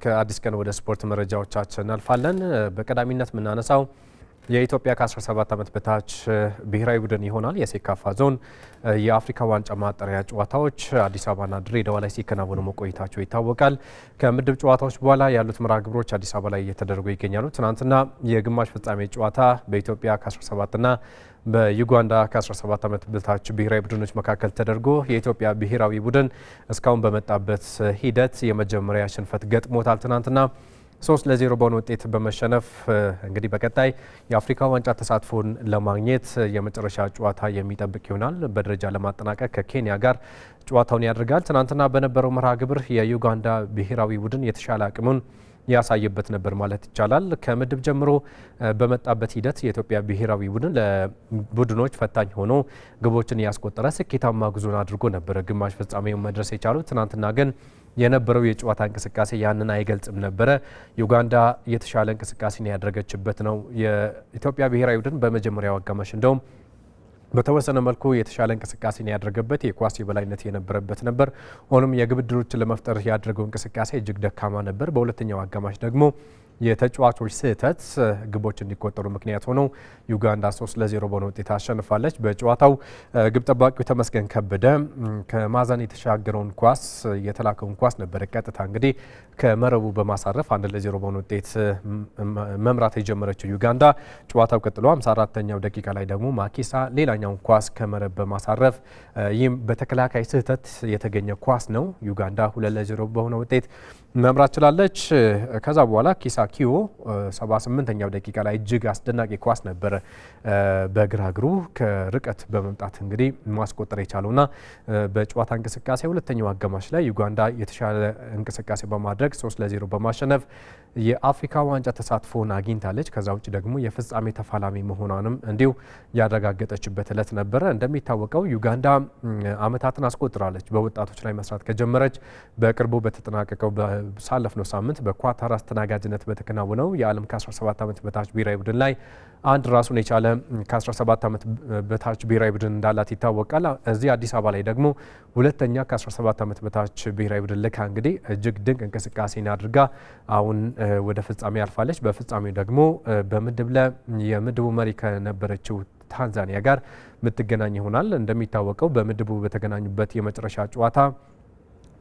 ከአዲስ ቀን ወደ ስፖርት መረጃዎቻችን እናልፋለን። በቀዳሚነት የምናነሳው የኢትዮጵያ ከ17 ዓመት በታች ብሔራዊ ቡድን ይሆናል። የሴካፋ ዞን የአፍሪካ ዋንጫ ማጣሪያ ጨዋታዎች አዲስ አበባና ድሬዳዋ ላይ ሲከናወኑ መቆየታቸው ይታወቃል። ከምድብ ጨዋታዎች በኋላ ያሉት መርሃ ግብሮች አዲስ አበባ ላይ እየተደረጉ ይገኛሉ። ትናንትና የግማሽ ፍጻሜ ጨዋታ በኢትዮጵያ ከ17ና በዩጋንዳ ከ17 ዓመት በታች ብሔራዊ ቡድኖች መካከል ተደርጎ የኢትዮጵያ ብሔራዊ ቡድን እስካሁን በመጣበት ሂደት የመጀመሪያ ሽንፈት ገጥሞታል። ትናንትና 3-0 በሆነ ውጤት በመሸነፍ እንግዲህ በቀጣይ የአፍሪካ ዋንጫ ተሳትፎን ለማግኘት የመጨረሻ ጨዋታ የሚጠብቅ ይሆናል። በደረጃ ለማጠናቀቅ ከኬንያ ጋር ጨዋታውን ያደርጋል። ትናንትና በነበረው መርሃ ግብር የዩጋንዳ ብሔራዊ ቡድን የተሻለ አቅሙን ያሳየበት ነበር ማለት ይቻላል። ከምድብ ጀምሮ በመጣበት ሂደት የኢትዮጵያ ብሔራዊ ቡድን ለቡድኖች ፈታኝ ሆኖ ግቦችን ያስቆጠረ ስኬታማ ጉዞን አድርጎ ነበረ ግማሽ ፍጻሜውን መድረስ የቻሉት። ትናንትና ግን የነበረው የጨዋታ እንቅስቃሴ ያንን አይገልጽም ነበረ። ዩጋንዳ የተሻለ እንቅስቃሴን ያደረገችበት ነው። የኢትዮጵያ ብሔራዊ ቡድን በመጀመሪያው አጋማሽ እንደውም በተወሰነ መልኩ የተሻለ እንቅስቃሴን ያደረገበት የኳስ የበላይነት የነበረበት ነበር። ሆኖም የግብ ዕድሎችን ለመፍጠር ያደረገው እንቅስቃሴ እጅግ ደካማ ነበር። በሁለተኛው አጋማሽ ደግሞ የተጫዋቾች ስህተት ግቦች እንዲቆጠሩ ምክንያት ሆነው ዩጋንዳ 3-0 በሆነ ውጤት አሸንፋለች። በጨዋታው ግብ ጠባቂው ተመስገን ከበደ ከማዛን የተሻገረውን ኳስ የተላከውን ኳስ ነበር ቀጥታ እንግዲህ ከመረቡ በማሳረፍ 1-0 በሆነ ውጤት መምራት የጀመረችው ዩጋንዳ ጨዋታው ቀጥሎ 54ኛው ደቂቃ ላይ ደግሞ ማኪሳ ሌላኛውን ኳስ ከመረብ በማሳረፍ ይህም በተከላካይ ስህተት የተገኘ ኳስ ነው። ዩጋንዳ 2-0 በሆነ ውጤት መምራት ችላለች። ከዛ በኋላ ኪሳ ኪዮ 78ኛው ደቂቃ ላይ እጅግ አስደናቂ ኳስ ነበረ በግራ እግሩ ከርቀት በመምጣት እንግዲህ ማስቆጠር የቻለውና በጨዋታ እንቅስቃሴ ሁለተኛው አጋማሽ ላይ ዩጋንዳ የተሻለ እንቅስቃሴ በማድረግ 3-0 በማሸነፍ የአፍሪካ ዋንጫ ተሳትፎን አግኝታለች። ከዛ ውጭ ደግሞ የፍጻሜ ተፋላሚ መሆኗንም እንዲሁ ያረጋገጠችበት ዕለት ነበረ። እንደሚታወቀው ዩጋንዳ ዓመታትን አስቆጥራለች በወጣቶች ላይ መስራት ከጀመረች። በቅርቡ በተጠናቀቀው ባሳለፍነው ሳምንት በኳታር አስተናጋጅነት በተከናወነው የዓለም ከ17 ዓመት በታች ብሔራዊ ቡድን ላይ አንድ ራሱን የቻለ ከ17 ዓመት በታች ብሔራዊ ቡድን እንዳላት ይታወቃል። እዚህ አዲስ አበባ ላይ ደግሞ ሁለተኛ ከ17 ዓመት በታች ብሔራዊ ቡድን ልካ እንግዲህ እጅግ ድንቅ እንቅስቃሴን አድርጋ አሁን ወደ ፍጻሜ ያልፋለች። በፍጻሜው ደግሞ በምድብ ላይ የምድቡ መሪ ከነበረችው ታንዛኒያ ጋር የምትገናኝ ይሆናል። እንደሚታወቀው በምድቡ በተገናኙበት የመጨረሻ ጨዋታ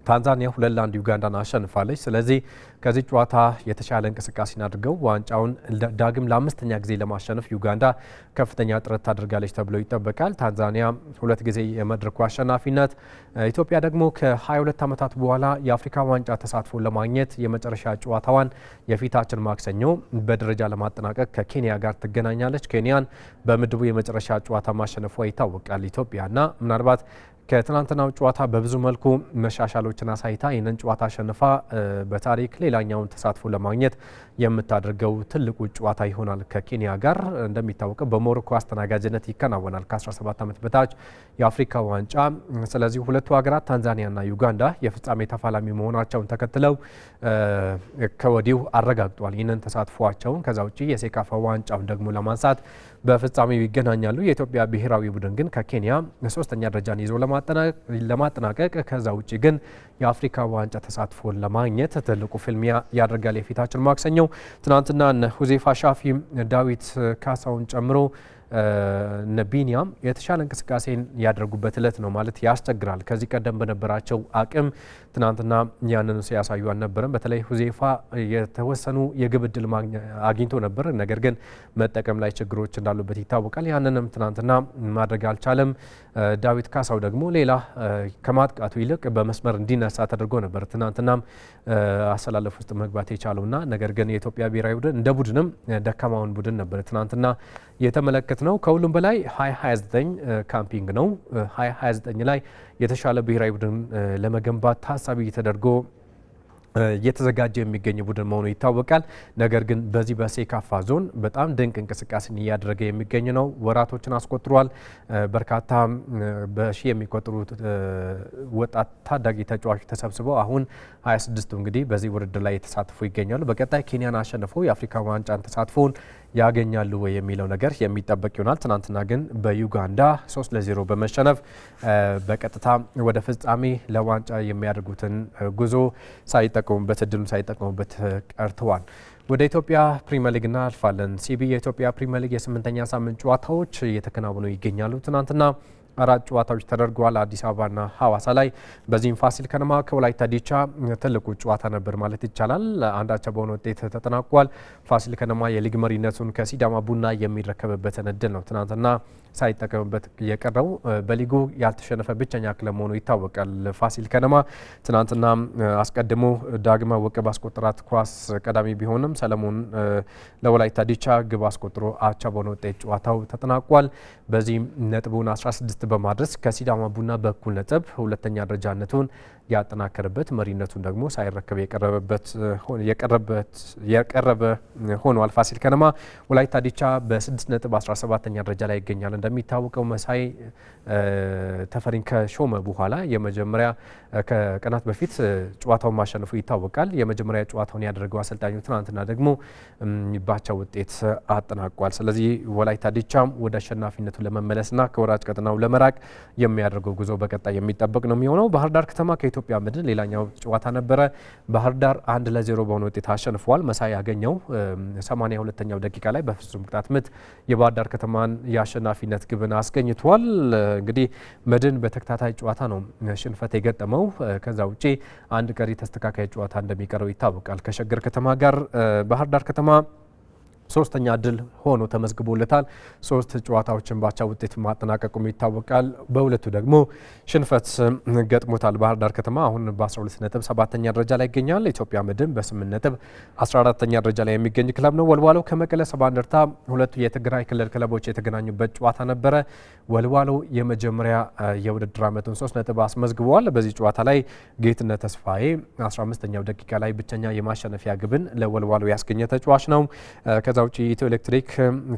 ታንዛኒያ 2-1 ዩጋንዳን አሸንፋለች። ስለዚህ ከዚህ ጨዋታ የተሻለ እንቅስቃሴን አድርገው ዋንጫውን ዳግም ለአምስተኛ ጊዜ ለማሸነፍ ዩጋንዳ ከፍተኛ ጥረት ታደርጋለች ተብሎ ይጠበቃል። ታንዛኒያ 2 ጊዜ የመድረኩ አሸናፊነት፣ ኢትዮጵያ ደግሞ ከ22 ዓመታት በኋላ የአፍሪካ ዋንጫ ተሳትፎ ለማግኘት የመጨረሻ ጨዋታዋን የፊታችን ማክሰኞ በደረጃ ለማጠናቀቅ ከኬንያ ጋር ትገናኛለች። ኬንያን በምድቡ የመጨረሻ ጨዋታ ማሸነፏ ይታወቃል። ኢትዮጵያና ምናልባት ከትናንትናው ጨዋታ በብዙ መልኩ መሻሻሎችን አሳይታ ይህንን ጨዋታ አሸንፋ በታሪክ ሌላኛውን ተሳትፎ ለማግኘት የምታደርገው ትልቁ ጨዋታ ይሆናል ከኬንያ ጋር። እንደሚታወቀው በሞሮኮ አስተናጋጅነት ይከናወናል ከ17 ዓመት በታች የአፍሪካ ዋንጫ። ስለዚህ ሁለቱ ሀገራት ታንዛኒያና ዩጋንዳ የፍጻሜ ተፋላሚ መሆናቸውን ተከትለው ከወዲሁ አረጋግጧል ይህንን ተሳትፏቸውን። ከዛ ውጭ የሴካፋ ዋንጫውን ደግሞ ለማንሳት በፍጻሜው ይገናኛሉ። የኢትዮጵያ ብሔራዊ ቡድን ግን ከኬንያ ሶስተኛ ደረጃን ይዞ ለማጠናቀቅ ከዛ ውጭ ግን የአፍሪካ ዋንጫ ተሳትፎን ለማግኘት ትልቁ ፍልሚያ ያደርጋል የፊታችን ማክሰኞ። ትናንትና ሁዜፋ ሻፊ፣ ዳዊት ካሳውን ጨምሮ እነ ቢኒያም የተሻለ እንቅስቃሴን ያደርጉበት ዕለት ነው ማለት ያስቸግራል። ከዚህ ቀደም በነበራቸው አቅም ትናንትና ያንን ሲያሳዩ አልነበረም። በተለይ ሁዜፋ የተወሰኑ የግብ ዕድል አግኝቶ ነበር፣ ነገር ግን መጠቀም ላይ ችግሮች እንዳሉበት ይታወቃል። ያንንም ትናንትና ማድረግ አልቻለም። ዳዊት ካሳው ደግሞ ሌላ ከማጥቃቱ ይልቅ በመስመር እንዲነሳ ተደርጎ ነበር ትናንትናም አሰላለፍ ውስጥ መግባት የቻለውና ነገር ግን የኢትዮጵያ ብሔራዊ ቡድን እንደ ቡድንም ደካማውን ቡድን ነበር ትናንትና የተመለከተ ነው። ከሁሉም በላይ 2029 ካምፒንግ ነው። 2029 ላይ የተሻለ ብሔራዊ ቡድን ለመገንባት ታሳቢ ተደርጎ እየተዘጋጀ የሚገኝ ቡድን መሆኑ ይታወቃል። ነገር ግን በዚህ በሴካፋ ዞን በጣም ድንቅ እንቅስቃሴን እያደረገ የሚገኝ ነው። ወራቶችን አስቆጥሯል። በርካታ በሺ የሚቆጠሩ ወጣት ታዳጊ ተጫዋቾች ተሰብስበው አሁን 26ቱ እንግዲህ በዚህ ውድድር ላይ የተሳተፉ ይገኛሉ። በቀጣይ ኬንያን አሸንፈው የአፍሪካ ዋንጫን ተሳትፎውን ያገኛሉ ወይ የሚለው ነገር የሚጠበቅ ይሆናል። ትናንትና ግን በዩጋንዳ 3-0 በመሸነፍ በቀጥታ ወደ ፍጻሜ ለዋንጫ የሚያደርጉትን ጉዞ ሳይጠቀሙበት እድሉን ሳይጠቀሙበት ቀርተዋል። ወደ ኢትዮጵያ ፕሪሚየር ሊግ እናልፋለን። ሲቢ የኢትዮጵያ ፕሪሚየር ሊግ የ8ኛ ሳምንት ጨዋታዎች እየተከናወኑ ይገኛሉ። ትናንትና 4 ጨዋታዎች ተደርገዋል አዲስ አበባና ሐዋሳ ላይ። በዚህም ፋሲል ከነማ ከወላይታ ዲቻ ትልቁ ጨዋታ ነበር ማለት ይቻላል። አንዳቻ በሆነ ውጤት ተጠናቋል። ፋሲል ከነማ የሊግ መሪነቱን ከሲዳማ ቡና የሚረከብበትን እድል ነው ትናንትና ሳይጠቀምበት የቀረው። በሊጉ ያልተሸነፈ ብቸኛ ክለብ መሆኑ ይታወቃል። ፋሲል ከነማ ትናንትና አስቀድሞ ዳግማ ወቅ ባስቆጠራት ኳስ ቀዳሚ ቢሆንም ሰለሞን ለወላይታ ዲቻ ግብ አስቆጥሮ አቻ በሆነ ውጤት ጨዋታው ተጠናቋል። በዚህም ነጥቡን 16 በማድረስ ከሲዳማ ቡና በኩል ነጥብ ሁለተኛ ደረጃነቱን ያጠናከረበት መሪነቱን ደግሞ ሳይረከብ የቀረበ ሆኗል። ፋሲል ከነማ ወላይታ ዲቻ በ6 ነጥብ 17ኛ ደረጃ ላይ ይገኛል። እንደሚታወቀው መሳይ ተፈሪን ከሾመ በኋላ የመጀመሪያ ከቀናት በፊት ጨዋታውን ማሸነፉ ይታወቃል። የመጀመሪያ ጨዋታውን ያደረገው አሰልጣኙ ትናንትና ደግሞ ባቻ ውጤት አጠናቋል። ስለዚህ ወላይታ ዲቻም ወደ አሸናፊነቱ ለመመለስና ከወራጅ ቀጠናው ለመራቅ የሚያደርገው ጉዞ በቀጣይ የሚጠበቅ ነው የሚሆነው። ባህር ዳር ከተማ ኢትዮጵያ መድን ሌላኛው ጨዋታ ነበረ። ባህር ዳር 1-0 በሆነ ውጤት አሸንፏል። መሳይ ያገኘው 82ኛው ደቂቃ ላይ በፍጹም ቅጣት ምት የባህር ዳር ከተማን የአሸናፊነት ግብን አስገኝቷል። እንግዲህ መድን በተከታታይ ጨዋታ ነው ሽንፈት የገጠመው። ከዛ ውጪ አንድ ቀሪ ተስተካካይ ጨዋታ እንደሚቀረው ይታወቃል። ከሸገር ከተማ ጋር ባህር ዳር ከተማ ሶስተኛ ድል ሆኖ ተመዝግቦለታል። 3 ጨዋታዎችን ባቻ ውጤት ማጠናቀቁም ይታወቃል። በሁለቱ ደግሞ ሽንፈት ገጥሞታል። ባህር ዳር ከተማ አሁን በ12 ነጥብ 7ኛ ደረጃ ላይ ይገኛል። ኢትዮጵያ መድን በ8 ነጥብ 14ኛ ደረጃ ላይ የሚገኝ ክለብ ነው። ወልዋሎ ከመቀለ ሰባ እንደርታ ሁለቱ የትግራይ ክልል ክለቦች የተገናኙበት ጨዋታ ነበረ። ወልዋሎ የመጀመሪያ የውድድር ዓመቱን 3 ነጥብ አስመዝግበዋል። በዚህ ጨዋታ ላይ ጌትነት ተስፋዬ 15ኛው ደቂቃ ላይ ብቸኛ የማሸነፊያ ግብን ለወልዋሎ ያስገኘ ተጫዋች ነው። ከዛ ውጪ ኢትዮ ኤሌክትሪክ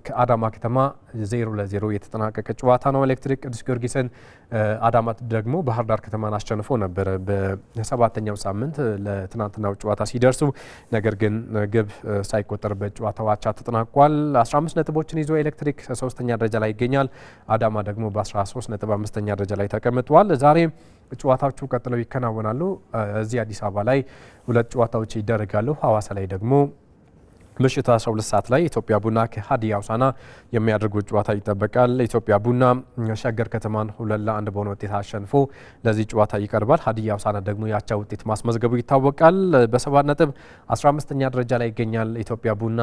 ከአዳማ ከተማ 0-0 የተጠናቀቀ ጨዋታ ነው። ኤሌክትሪክ ቅዱስ ጊዮርጊስን፣ አዳማ ደግሞ ባህር ዳር ከተማን አሸንፎ ነበረ በ7ኛው ሳምንት ለትናንትናው ጨዋታ ሲደርሱ። ነገር ግን ግብ ሳይቆጠርበት ጨዋታው አቻ ተጠናቋል። 15 ነጥቦችን ይዞ ኤሌክትሪክ 3ኛ ደረጃ ላይ ይገኛል። አዳማ ደግሞ በ13 ነጥብ 5ኛ ደረጃ ላይ ተቀምጧል። ዛሬ ጨዋታዎቹ ቀጥለው ይከናወናሉ። እዚህ አዲስ አበባ ላይ 2 ጨዋታዎች ይደረጋሉ። ሐዋሳ ላይ ደግሞ ምሽት 12 ሰዓት ላይ ኢትዮጵያ ቡና ከሀዲያ ሆሳዕና የሚያደርጉት ጨዋታ ይጠበቃል። ኢትዮጵያ ቡና ሸገር ከተማን 2-1 በሆነ ውጤት አሸንፎ ለዚህ ጨዋታ ይቀርባል። ሀዲያ ሆሳዕና ደግሞ ያቻ ውጤት ማስመዝገቡ ይታወቃል። በ7 ነጥብ 15ኛ ደረጃ ላይ ይገኛል ኢትዮጵያ ቡና።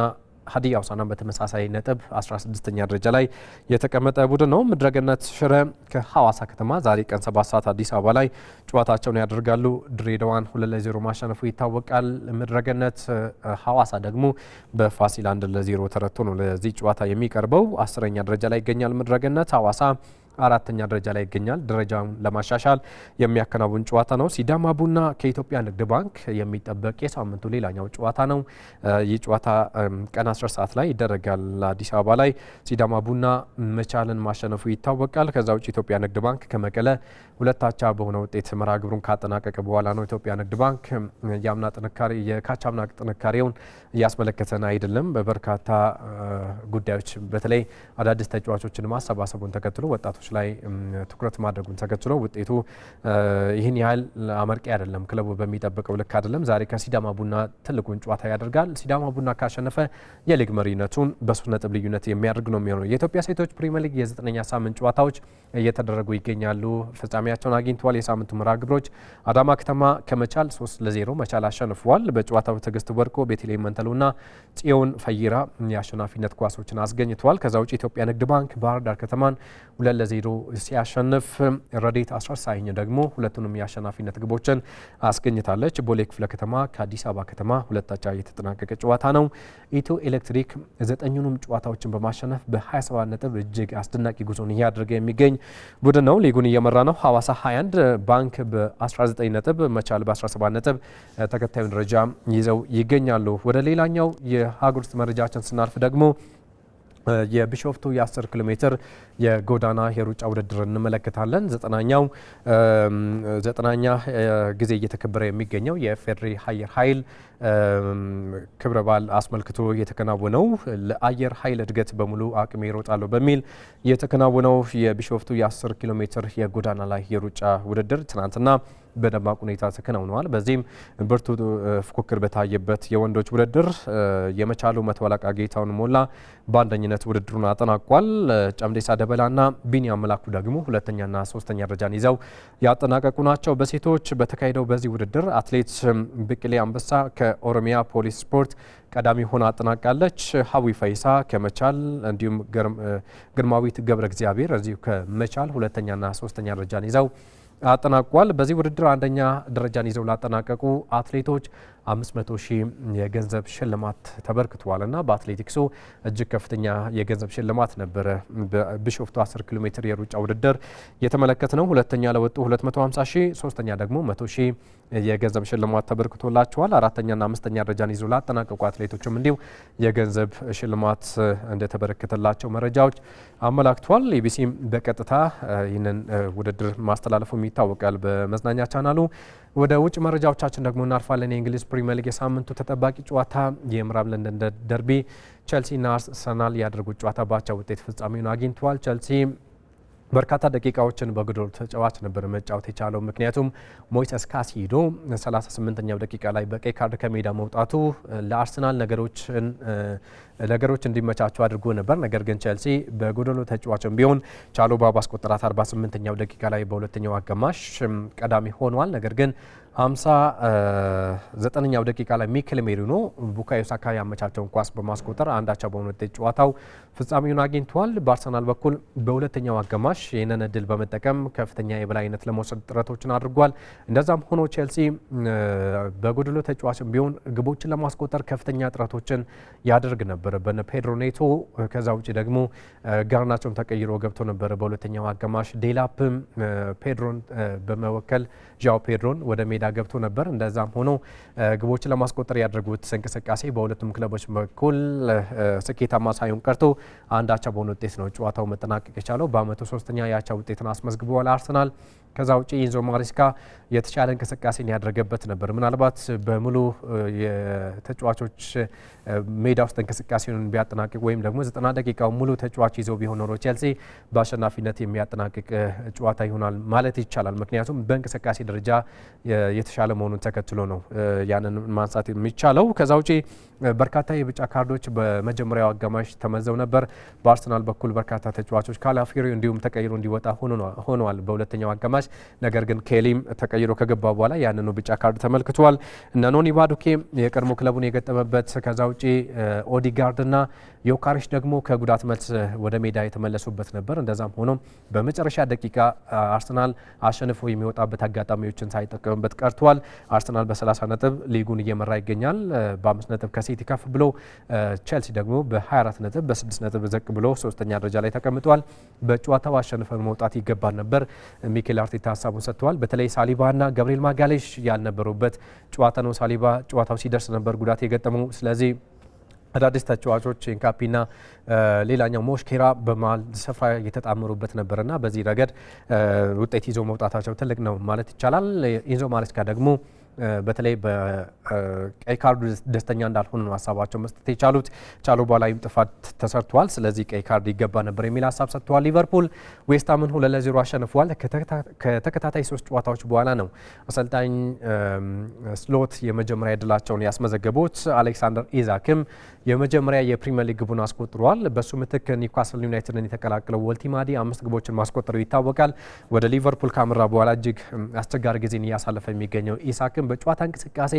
ሀዲያ ሆሳዕና በተመሳሳይ ነጥብ 16ኛ ደረጃ ላይ የተቀመጠ ቡድን ነው። ምድረገነት ሽረ ከሐዋሳ ከተማ ዛሬ ቀን 7 ሰዓት አዲስ አበባ ላይ ጨዋታቸውን ያደርጋሉ። ድሬዳዋን 2-0 ማሸነፉ ይታወቃል። ምድረገነት ሐዋሳ ደግሞ በፋሲል 1-0 ተረቶ ነው ለዚህ ጨዋታ የሚቀርበው። 10ኛ ደረጃ ላይ ይገኛል ምድረገነት። ሐዋሳ 4ኛ ደረጃ ላይ ይገኛል። ደረጃውን ለማሻሻል የሚያከናውን ጨዋታ ነው። ሲዳማ ቡና ከኢትዮጵያ ንግድ ባንክ የሚጠበቅ የሳምንቱ ሌላኛው ጨዋታ ነው። ይህ ጨዋታ ቀን 10 ሰዓት ላይ ይደረጋል አዲስ አበባ ላይ። ሲዳማ ቡና መቻልን ማሸነፉ ይታወቃል። ከዛ ውጭ ኢትዮጵያ ንግድ ባንክ ከመቀለ 2-አቻ በሆነ ውጤት መርሃ ግብሩን ካጠናቀቀ በኋላ ነው ኢትዮጵያ ንግድ ባንክ የአምና ጥንካሬ የካቻምና ጥንካሬውን እያስመለከተን አይደለም። በበርካታ ጉዳዮች በተለይ አዳዲስ ተጫዋቾችን ማሰባሰቡን ተከትሎ ወጣቶች ላይ ትኩረት ማድረጉን ተከትሎ ውጤቱ ይህን ያህል አመርቂ አይደለም። ክለቡ በሚጠብቀው ልክ አይደለም። ዛሬ ከሲዳማ ቡና ትልቁን ጨዋታ ያደርጋል። ሲዳማ ቡና ካሸነፈ የሊግ መሪነቱን በ3 ነጥብ ልዩነት የሚያደርግ ነው የሚሆነው። የኢትዮጵያ ሴቶች ፕሪሚየር ሊግ የ9ኛ ሳምንት ጨዋታዎች እየተደረጉ ይገኛሉ። ፍጻሜያቸውን አግኝተዋል። የሳምንቱ መርሃ ግብሮች አዳማ ከተማ ከመቻል 3-0 መቻል አሸንፈዋል። በጨዋታው ትዕግስት ወርቆ፣ ቤተልሔም መንተሉና ጽዮን ፈይራ የአሸናፊነት ኳሶችን አስገኝተዋል። ከዛ ውጭ ኢትዮጵያ ንግድ ባንክ ባህር ዳር ከተማን 2-0 ሲያሸንፍ ረዴት አስረሳይኝ ደግሞ ሁለቱንም የአሸናፊነት ግቦችን አስገኝታለች። ቦሌ ክፍለ ከተማ ከአዲስ አበባ ከተማ 2-አቻ የተጠናቀቀ ጨዋታ ነው። ኢትዮ ኤሌክትሪክ 9ኙንም ጨዋታዎችን በማሸነፍ በ27 ነጥብ እጅግ አስደናቂ ጉዞን እያደረገ የሚገኝ ቡድን ነው። ሊጉን እየመራ ነው። ሐዋሳ 21፣ ባንክ በ19 ነጥብ፣ መቻል በ17 ነጥብ ተከታዩን ደረጃ ይዘው ይገኛሉ። ወደ ሌላኛው የሀገር ውስጥ መረጃችን ስናልፍ ደግሞ የቢሾፍቱ የ10 ኪሎ ሜትር የጎዳና የሩጫ ውድድር እንመለከታለን። 9ኛ ጊዜ እየተከበረ የሚገኘው የኢፌዴሪ አየር ኃይል ክብረ በዓል አስመልክቶ የተከናወነው ለአየር ኃይል እድገት በሙሉ አቅሜ እሮጣለሁ በሚል የተከናወነው የቢሾፍቱ የ10 ኪሎ ሜትር የጎዳና ላይ የሩጫ ውድድር ትናንትና በደማቅ ሁኔታ ተከናውነዋል። በዚህም ብርቱ ፉክክር በታየበት የወንዶች ውድድር የመቻሉ መቶ አለቃ ጌታውን ሞላ በአንደኝነት ውድድሩን አጠናቋል። ጨምዴሳ ደበላና ቢኒያም መላኩ ደግሞ ሁለተኛና ሶስተኛ ደረጃን ይዘው ያጠናቀቁ ናቸው። በሴቶች በተካሄደው በዚህ ውድድር አትሌት ብቅሌ አንበሳ ከኦሮሚያ ፖሊስ ስፖርት ቀዳሚ ሆና አጠናቃለች። ሀዊ ፈይሳ ከመቻል እንዲሁም ግርማዊት ገብረ እግዚአብሔር እዚሁ ከመቻል ሁለተኛና ሶስተኛ ደረጃን ይዘው አጠናቋል። በዚህ ውድድር አንደኛ ደረጃን ይዘው ላጠናቀቁ አትሌቶች 500 ሺህ የገንዘብ ሽልማት ተበርክቷልና በአትሌቲክሱ እጅግ ከፍተኛ የገንዘብ ሽልማት ነበረ። በቢሾፍቱ 10 ኪሎ ሜትር የሩጫ ውድድር የተመለከትነው ሁለተኛ ለወጡ 250 ሺህ፣ ሶስተኛ ደግሞ 100 ሺህ የገንዘብ ሽልማት ተበርክቶላቸዋል። አራተኛና አምስተኛ ደረጃን ይዘው ላጠናቀቁ አትሌቶችም እንዲሁ የገንዘብ ሽልማት እንደተበረከተላቸው መረጃዎች አመላክቷል። ኢቢሲም በቀጥታ ይህንን ውድድር ማስተላለፉ ይታወቃል በመዝናኛ ቻናሉ። ወደ ውጭ መረጃዎቻችን ደግሞ እናልፋለን። የእንግሊዝ ፕሪሚየር ሊግ የሳምንቱ ተጠባቂ ጨዋታ የምዕራብ ለንደን ደርቢ ቸልሲና አርሰናል ያደረጉት ጨዋታ ባቻ ውጤት ፍጻሜውን አግኝተዋል። ቸልሲ በርካታ ደቂቃዎችን በጎዶሎ ተጫዋች ነበር መጫወት የቻለው። ምክንያቱም ሞይሰስ ካይሴዶ 38ኛው ደቂቃ ላይ በቀይ ካርድ ከሜዳ መውጣቱ ለአርሰናል ነገሮች እንዲመቻቹ አድርጎ ነበር። ነገር ግን ቸልሲ በጎዶሎ ተጫዋችም ቢሆን ቻሎባ ባስቆጠራት 48ኛው ደቂቃ ላይ በሁለተኛው አጋማሽ ቀዳሚ ሆኗል። ነገር ግን 59ኛው ደቂቃ ላይ ሚኬል ሜሪኖ ቡካዮ ሳካ ያመቻቸውን ኳስ በማስቆጠር አንዳቻ በሆነ ውጤት ጨዋታው ፍጻሜውን አግኝቷል። በአርሰናል በኩል በሁለተኛው አጋማሽ ይህንን እድል በመጠቀም ከፍተኛ የበላይነት ለመውሰድ ጥረቶችን አድርጓል። እንደዛም ሆኖ ቼልሲ በጎዶሎ ተጫዋችም ቢሆን ግቦችን ለማስቆጠር ከፍተኛ ጥረቶችን ያደርግ ነበር በነ ፔድሮ ኔቶ። ከዛ ውጭ ደግሞ ጋርናቸውም ተቀይሮ ገብቶ ነበር በሁለተኛው አጋማሽ። ዴላፕም ፔድሮን በመወከል ዣኦ ፔድሮን ወደ ሜዳ ገብቶ ነበር። እንደዛም ሆኖ ግቦችን ለማስቆጠር ያደረጉት እንቅስቃሴ በሁለቱም ክለቦች በኩል ስኬታማ ሳይሆን ቀርቶ አንድ አቻ በሆነ ውጤት ነው ጨዋታው መጠናቀቅ የቻለው። በአመቱ ሶስተኛ የአቻ ውጤትን አስመዝግበዋል አርሰናል። ከዛ ውጪ ኢንዞ ማሬስካ የተሻለ እንቅስቃሴን ያደረገበት ነበር። ምናልባት በሙሉ የተጫዋቾች ሜዳ ውስጥ እንቅስቃሴውን ቢያጠናቅቅ ወይም ደግሞ 90 ደቂቃው ሙሉ ተጫዋች ይዘው ቢሆን ኖሮ ቼልሲ በአሸናፊነት የሚያጠናቅቅ ጨዋታ ይሆናል ማለት ይቻላል። ምክንያቱም በእንቅስቃሴ ደረጃ የተሻለ መሆኑን ተከትሎ ነው ያንን ማንሳት የሚቻለው። ከዛ ውጪ በርካታ የቢጫ ካርዶች በመጀመሪያው አጋማሽ ተመዘው ነበር። በአርሰናል በኩል በርካታ ተጫዋቾች ካላፊዮሪ እንዲሁም ተቀይሮ እንዲወጣ ሆነዋል በሁለተኛው አጋማሽ። ነገር ግን ኬሊም ተቀይሮ ከገባ በኋላ ያንኑ ቢጫ ካርድ ተመልክቷል። እነ ኖኒ ማዱኬ የቀድሞ ክለቡን የገጠመበት፣ ከዛ ውጪ ኦዲጋርድና ዮካሪሽ ደግሞ ከጉዳት መልስ ወደ ሜዳ የተመለሱበት ነበር። እንደዛም ሆኖ በመጨረሻ ደቂቃ አርሰናል አሸንፎ የሚወጣበት አጋጣሚዎችን ሳይጠቀምበት ቀርቷል። አርሰናል በ30 ነጥብ ሊጉን እየመራ ይገኛል። በ5 ነጥብ ከሲቲ ከፍ ብሎ ቼልሲ ደግሞ በ24 ነጥብ በ6 ነጥብ ዘቅ ብሎ ሶስተኛ ደረጃ ላይ ተቀምጧል። በጨዋታው አሸንፈን መውጣት ይገባል ነበር ሚኬል አርቴታ ሀሳቡን ሰጥተዋል። በተለይ ሳሊባና ገብርኤል ማጋሌሽ ያልነበሩበት ጨዋታ ነው። ሳሊባ ጨዋታው ሲደርስ ነበር ጉዳት የገጠመው። ስለዚህ አዳዲስ ተጫዋቾች ኢንካፒና ሌላኛው ሞሽኬራ በመሀል ስፍራ የተጣመሩበት ነበርና በዚህ ረገድ ውጤት ይዞ መውጣታቸው ትልቅ ነው ማለት ይቻላል። ኢንዞ ማሬስካ ደግሞ በተለይ በቀይ ካርዱ ደስተኛ እንዳልሆኑ ነው ሀሳባቸው መስጠት የቻሉት። ቻሎባ ላይም ጥፋት ተሰርቷል፣ ስለዚህ ቀይ ካርድ ይገባ ነበር የሚል ሀሳብ ሰጥተዋል። ሊቨርፑል ዌስትሃምን 2-0 አሸንፏል። ከተከታታይ 3 ጨዋታዎች በኋላ ነው አሰልጣኝ ስሎት የመጀመሪያ ድላቸውን ያስመዘገቡት። አሌክሳንደር ኢዛክም የመጀመሪያ የፕሪሚየር ሊግ ግቡን አስቆጥሯል። በሱ ምትክ ኒውካስል ዩናይትድን የተቀላቀለው ወልቲማዲ 5 ግቦችን ማስቆጠሩ ይታወቃል። ወደ ሊቨርፑል ካመራ በኋላ እጅግ አስቸጋሪ ጊዜን እያሳለፈ የሚገኘው ኢሳክም በጨዋታ እንቅስቃሴ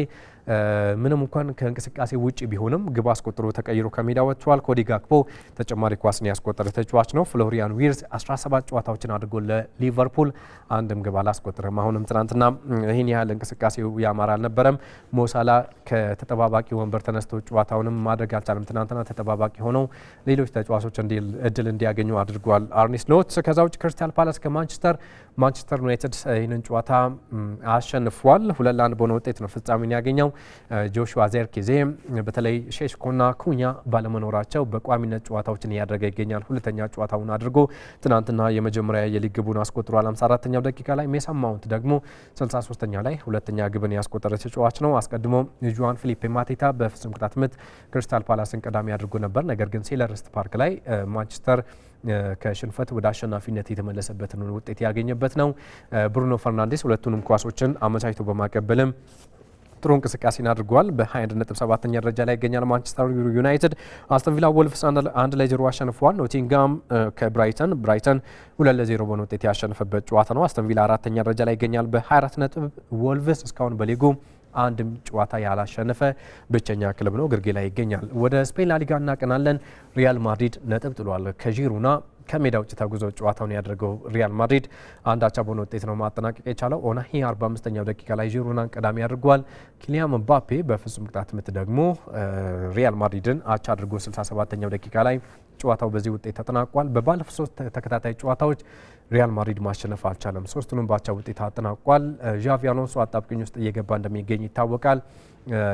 ምንም እንኳን ከእንቅስቃሴ ውጪ ቢሆንም ግብ አስቆጥሮ ተቀይሮ ከሜዳ ወጥቷል። ኮዲ ጋክፖ ተጨማሪ ኳስን ያስቆጠረ ተጫዋች ነው። ፍሎሪያን ዊርዝ 17 ጨዋታዎችን አድርጎ ለሊቨርፑል አንድም ግብ አላስቆጠረም። አሁንም ትናንትና ይህን ያህል እንቅስቃሴው ያማረ አልነበረም። ሞሳላ ከተጠባባቂ ወንበር ተነስቶ ጨዋታውንም ማድረግ አልቻለም። ትናንትና ተጠባባቂ ሆነው ሌሎች ተጫዋቾች እድል እንዲያገኙ አድርጓል አርኔ ስሎት። ከዛ ውጭ ክሪስታል ፓላስ ከማንቸስተር ዩናይትድ ይህንን ጨዋታ አሸንፏል። 2-1 በሆነ ውጤት ነው ፍጻሜን ያገኘው። ጆሹዋ ዜርኪዜ በተለይ ሼሽኮና ኩኛ ባለመኖራቸው በቋሚነት ጨዋታዎችን እያደረገ ይገኛል። ሁለተኛ ጨዋታውን አድርጎ ትናንትና የመጀመሪያ የሊግ ግቡን አስቆጥሯል 54ኛው ደቂቃ ላይ። ሜሰን ማውንት ደግሞ 63ኛ ላይ ሁለተኛ ግብን ያስቆጠረ ተጫዋች ነው። አስቀድሞ ጁዋን ፊሊፔ ማቴታ በፍጹም ቅጣት ምት ክሪስታል ፓላስን ቀዳሚ አድርጎ ነበር። ነገር ግን ሴልኸርስት ፓርክ ላይ ማንቸስተር ከሽንፈት ወደ አሸናፊነት የተመለሰበትን ውጤት ያገኘበት ነው። ብሩኖ ፈርናንዴስ ሁለቱንም ኳሶችን አመቻችቶ በማቀበልም ጥሩ እንቅስቃሴን አድርጓል። በ21.7ኛ ደረጃ ላይ ይገኛል ማንቸስተር ዩናይትድ። አስተን ቪላ ወልቭስ 1-0 አሸንፏል። ኖቲንጋም ከብራይተን 2-0 በሆነ ውጤት ያሸነፈበት ጨዋታ ነው። አስተን ቪላ 4ኛ ደረጃ ላይ ይገኛል በ24 ነጥብ። ወልቭስ እስካሁን በሊጉ አንድም ጨዋታ ያላሸነፈ ብቸኛ ክለብ ነው፣ ግርጌ ላይ ይገኛል። ወደ ስፔን ላሊጋ እናቀናለን። ሪያል ማድሪድ ነጥብ ጥሏል ከዢሮና ከሜዳ ውጭ ተጉዞ ጨዋታውን ያደረገው ሪያል ማድሪድ አንድ አቻ በሆነ ውጤት ነው ማጠናቀቅ የቻለው። ኦናሂ 45ኛው ደቂቃ ላይ ዢሮናን ቀዳሚ አድርጓል። ኪሊያን ምባፔ በፍጹም ቅጣት ምት ደግሞ ሪያል ማድሪድን አቻ አድርጎ 67ኛው ደቂቃ ላይ ጨዋታው በዚህ ውጤት ተጠናቋል። በባለፉት 3 ተከታታይ ጨዋታዎች ሪያል ማድሪድ ማሸነፍ አልቻለም። ሶስቱንም ባቻ ውጤት አጠናቋል። ዣቪ አሎንሶ አጣብቂኝ ውስጥ እየገባ እንደሚገኝ ይታወቃል።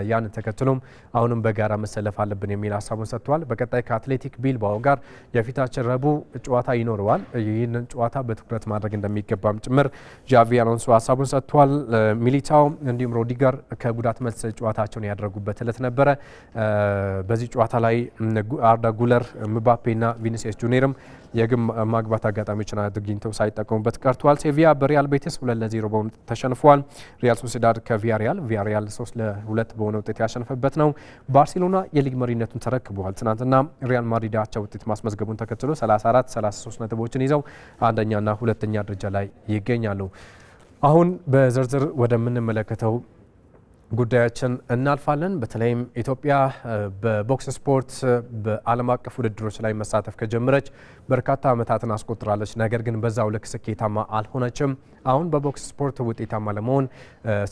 ያን ተከትሎም አሁንም በጋራ መሰለፍ አለብን የሚል ሀሳቡን ሰጥቷል። በቀጣይ ከአትሌቲክ ቢልባኦ ጋር የፊታችን ረቡዕ ጨዋታ ይኖረዋል። ይህንን ጨዋታ በትኩረት ማድረግ እንደሚገባም ጭምር ዣቪ አሎንሶ ሀሳቡን ሰጥቷል። ሚሊታው እንዲሁም ሮዲገር ከጉዳት መልስ ጨዋታቸውን ያደረጉበት እለት ነበረ። በዚህ ጨዋታ ላይ አርዳ ጉለር፣ ምባፔና ቪኒሲየስ ጁኒየርም የግብ ማግባት አጋጣሚዎችን አግኝተው ሳይጠቀሙበት ቀርቷል። ሴቪያ በሪያል ቤቲስ 2-0 በሆነ ተሸንፏል። ሪያል ሶሲዳድ ከቪያሪያል 3-2 በሆነ ውጤት ያሸነፈበት ነው። ባርሴሎና የሊግ መሪነቱን ተረክቧል። ትናንትና ሪያል ማድሪድ አቻ ውጤት ማስመዝገቡን ተከትሎ 33 ነጥቦችን ይዘው አንደኛና ሁለተኛ ደረጃ ላይ ይገኛሉ። አሁን በዝርዝር ወደምንመለከተው ጉዳያችን እናልፋለን። በተለይም ኢትዮጵያ በቦክስ ስፖርት በዓለም አቀፍ ውድድሮች ላይ መሳተፍ ከጀመረች በርካታ ዓመታትን አስቆጥራለች። ነገር ግን በዛው ልክ ስኬታማ አልሆነችም። አሁን በቦክስ ስፖርት ውጤታማ ለመሆን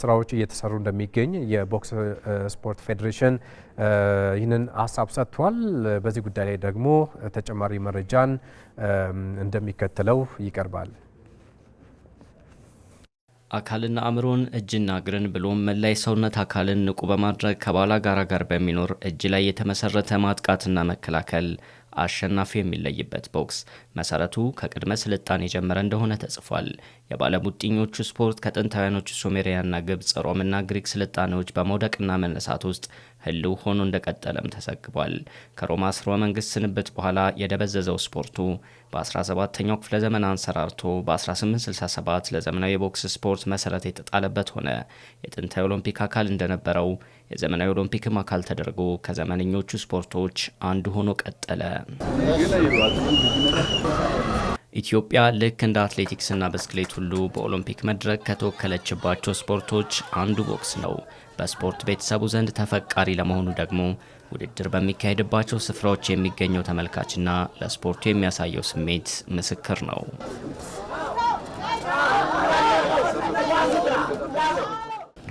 ስራዎች እየተሰሩ እንደሚገኝ የቦክስ ስፖርት ፌዴሬሽን ይህንን ሀሳብ ሰጥቷል። በዚህ ጉዳይ ላይ ደግሞ ተጨማሪ መረጃን እንደሚከተለው ይቀርባል። አካልና አእምሮን እጅና እግርን ብሎም መላይ ሰውነት አካልን ንቁ በማድረግ ከባላጋራ ጋር በሚኖር እጅ ላይ የተመሰረተ ማጥቃትና መከላከል አሸናፊ የሚለይበት ቦክስ መሰረቱ ከቅድመ ስልጣኔ የጀመረ እንደሆነ ተጽፏል። የባለሙጥኞቹ ስፖርት ከጥንታውያኖቹ ሱሜሪያና ግብጽ፣ ሮምና ግሪክ ስልጣኔዎች በመውደቅና መነሳት ውስጥ ህልው ሆኖ እንደቀጠለም ተዘግቧል። ከሮማ ስርወ መንግስት ስንብት በኋላ የደበዘዘው ስፖርቱ በ17ኛው ክፍለ ዘመን አንሰራርቶ በ1867 ለዘመናዊ የቦክስ ስፖርት መሰረት የተጣለበት ሆነ። የጥንታዊ ኦሎምፒክ አካል እንደነበረው የዘመናዊ ኦሎምፒክም አካል ተደርጎ ከዘመነኞቹ ስፖርቶች አንዱ ሆኖ ቀጠለ። ኢትዮጵያ ልክ እንደ አትሌቲክስና ብስክሌት ሁሉ በኦሎምፒክ መድረክ ከተወከለችባቸው ስፖርቶች አንዱ ቦክስ ነው። በስፖርት ቤተሰቡ ዘንድ ተፈቃሪ ለመሆኑ ደግሞ ውድድር በሚካሄድባቸው ስፍራዎች የሚገኘው ተመልካችና ለስፖርቱ የሚያሳየው ስሜት ምስክር ነው።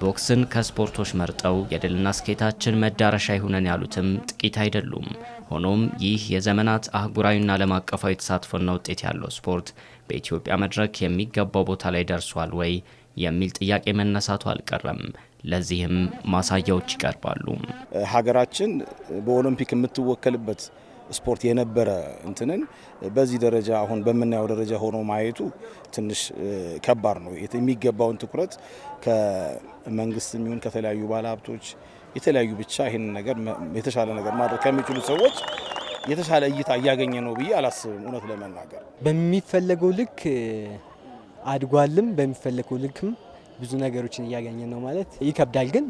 ቦክስን ከስፖርቶች መርጠው የድልና ስኬታችን መዳረሻ ይሁነን ያሉትም ጥቂት አይደሉም። ሆኖም ይህ የዘመናት አህጉራዊና ዓለም አቀፋዊ ተሳትፎና ውጤት ያለው ስፖርት በኢትዮጵያ መድረክ የሚገባው ቦታ ላይ ደርሷል ወይ የሚል ጥያቄ መነሳቱ አልቀረም። ለዚህም ማሳያዎች ይቀርባሉ። ሀገራችን በኦሎምፒክ የምትወከልበት ስፖርት የነበረ እንትንን በዚህ ደረጃ አሁን በምናየው ደረጃ ሆኖ ማየቱ ትንሽ ከባድ ነው። የሚገባውን ትኩረት ከመንግስት የሚሆን ከተለያዩ ባለሀብቶች የተለያዩ ብቻ ይህን ነገር የተሻለ ነገር ማድረግ ከሚችሉ ሰዎች የተሻለ እይታ እያገኘ ነው ብዬ አላስብም። እውነት ለመናገር በሚፈለገው ልክ አድጓልም በሚፈለገው ልክም ብዙ ነገሮችን እያገኘ ነው ማለት ይከብዳል። ግን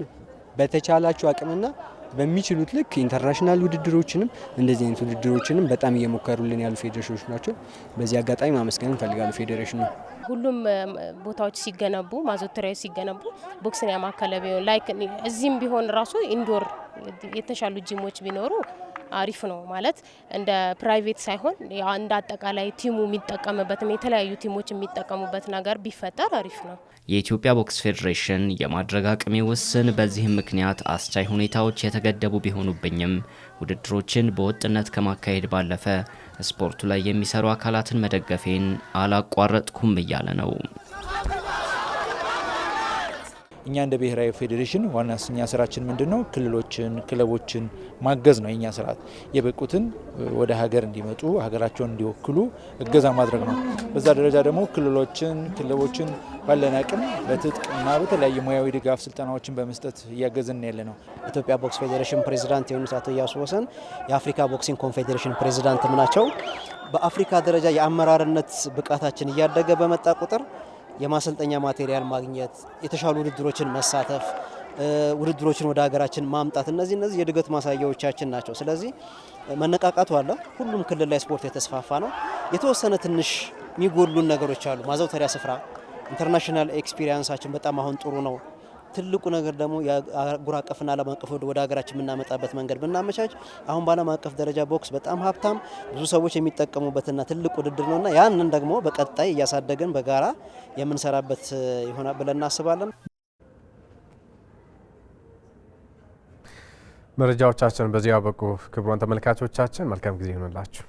በተቻላችሁ አቅምና በሚችሉት ልክ ኢንተርናሽናል ውድድሮችንም እንደዚህ አይነት ውድድሮችንም በጣም እየሞከሩልን ያሉ ፌዴሬሽኖች ናቸው። በዚህ አጋጣሚ ማመስገን እንፈልጋለን ፌዴሬሽኑ። ሁሉም ቦታዎች ሲገነቡ ማዘውተሪያዎች ሲገነቡ ቦክስን ያማከለ ቢሆን ላይክ እዚህም ቢሆን ራሱ ኢንዶር የተሻሉ ጂሞች ቢኖሩ አሪፍ ነው ማለት እንደ ፕራይቬት ሳይሆን እንደ አጠቃላይ ቲሙ የሚጠቀምበትም የተለያዩ ቲሞች የሚጠቀሙበት ነገር ቢፈጠር አሪፍ ነው። የኢትዮጵያ ቦክስ ፌዴሬሽን የማድረግ አቅሜ ውስን፣ በዚህም ምክንያት አስቻይ ሁኔታዎች የተገደቡ ቢሆኑብኝም ውድድሮችን በወጥነት ከማካሄድ ባለፈ ስፖርቱ ላይ የሚሰሩ አካላትን መደገፌን አላቋረጥኩም እያለ ነው። እኛ እንደ ብሔራዊ ፌዴሬሽን ዋናኛ ስራችን ምንድነው? ክልሎችን፣ ክለቦችን ማገዝ ነው። የኛ ስራ የበቁትን ወደ ሀገር እንዲመጡ ሀገራቸውን እንዲወክሉ እገዛ ማድረግ ነው። በዛ ደረጃ ደግሞ ክለቦችን ባለን አቅም በትጥቅና በተለያየ ሙያዊ ድጋፍ ስልጠናዎችን በመስጠት እያገዝን ያለ ነው። ኢትዮጵያ ቦክስ ፌዴሬሽን ፕሬዚዳንት የሆኑት አቶ ኢያሱ ወሰን የአፍሪካ ቦክሲንግ ኮንፌዴሬሽን ፕሬዚዳንትም ናቸው። በአፍሪካ ደረጃ የአመራርነት ብቃታችን እያደገ በመጣ ቁጥር የማሰልጠኛ ማቴሪያል ማግኘት፣ የተሻሉ ውድድሮችን መሳተፍ፣ ውድድሮችን ወደ ሀገራችን ማምጣት እነዚህ የእድገት ማሳያዎቻችን ናቸው። ስለዚህ መነቃቃቱ አለ። ሁሉም ክልል ላይ ስፖርት የተስፋፋ ነው። የተወሰነ ትንሽ የሚጎሉን ነገሮች አሉ። ማዘውተሪያ ስፍራ፣ ኢንተርናሽናል ኤክስፒሪየንሳችን በጣም አሁን ጥሩ ነው። ትልቁ ነገር ደግሞ የአህጉር አቀፍና ዓለም አቀፍ ወደ ሀገራችን የምናመጣበት መንገድ ብናመቻች አሁን በዓለም አቀፍ ደረጃ ቦክስ በጣም ሀብታም ብዙ ሰዎች የሚጠቀሙበትና ትልቅ ውድድር ነውና ያንን ደግሞ በቀጣይ እያሳደገን በጋራ የምንሰራበት ይሆናል ብለን እናስባለን። መረጃዎቻችን በዚህ ያበቁ። ክቡራን ተመልካቾቻችን መልካም ጊዜ ይሆንላችሁ።